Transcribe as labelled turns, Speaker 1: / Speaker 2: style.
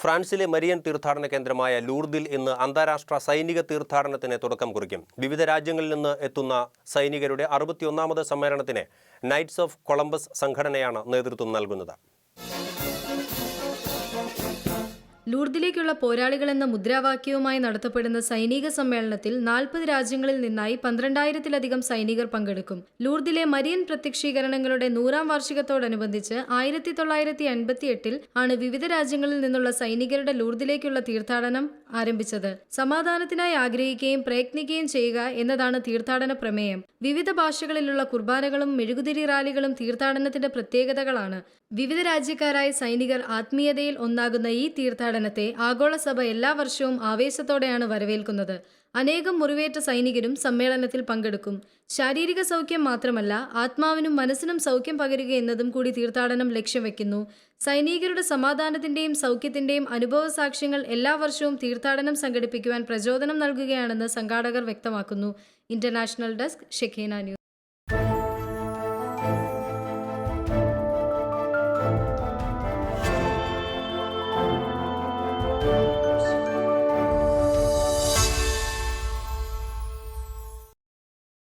Speaker 1: ഫ്രാൻസിലെ മരിയൻ തീർത്ഥാടന കേന്ദ്രമായ ലൂർദിൽ ഇന്ന് അന്താരാഷ്ട്ര സൈനിക തീർത്ഥാടനത്തിന് തുടക്കം കുറിക്കും. വിവിധ രാജ്യങ്ങളിൽ നിന്ന് എത്തുന്ന സൈനികരുടെ 61ാമത് സമ്മേളനത്തിന് നൈറ്റ്സ് ഓഫ് കൊളംബസ് സംഘടനയാണ് നേതൃത്വം നൽകുന്നത്.
Speaker 2: ലൂർദിലേക്കുള്ള പോരാളികളെന്ന മുദ്രാവാക്യവുമായി നടത്തപ്പെടുന്ന സൈനിക സമ്മേളനത്തിൽ 40 രാജ്യങ്ങളിൽ നിന്നായി 12,000-ലധികം സൈനികർ പങ്കെടുക്കും. ലൂർദിലെ മരിയൻ പ്രത്യക്ഷീകരണങ്ങളുടെ 100ാം വാർഷികത്തോടനുബന്ധിച്ച് 1988 ആണ് വിവിധ രാജ്യങ്ങളിൽ നിന്നുള്ള സൈനികരുടെ ലൂർദിലേക്കുള്ള തീർത്ഥാടനം ആരംഭിച്ചത്. സമാധാനത്തിനായി ആഗ്രഹിക്കുകയും പ്രയത്നിക്കുകയും ചെയ്യുക എന്നതാണ് തീർത്ഥാടന പ്രമേയം. വിവിധ ഭാഷകളിലുള്ള കുർബാനകളും മെഴുകുതിരി റാലികളും തീർത്ഥാടനത്തിന്റെ പ്രത്യേകതകളാണ്. വിവിധ രാജ്യക്കാരായ സൈനികർ ആത്മീയതയിൽ ഒന്നാകുന്ന ഈ തീർത്ഥാടനത്തെ ആഗോള സഭ എല്ലാ വർഷവും ആവേശത്തോടെയാണ് വരവേൽക്കുന്നത്. അനേകം മുറിവേറ്റ സൈനികരും സമ്മേളനത്തിൽ പങ്കെടുക്കും. ശാരീരിക സൗഖ്യം മാത്രമല്ല, ആത്മാവിനും മനസ്സിനും സൗഖ്യം പകരുക എന്നതും കൂടി തീർത്ഥാടനം ലക്ഷ്യം വെക്കുന്നു. സൈനികരുടെ സമാധാനത്തിന്റെയും സൗഖ്യത്തിന്റെയും അനുഭവ സാക്ഷ്യങ്ങൾ എല്ലാ വർഷവും തീർത്ഥാടനം സംഘടിപ്പിക്കുവാൻ പ്രചോദനം നൽകുകയാണെന്ന് സംഘാടകർ വ്യക്തമാക്കുന്നു. International desk, Shekinah news.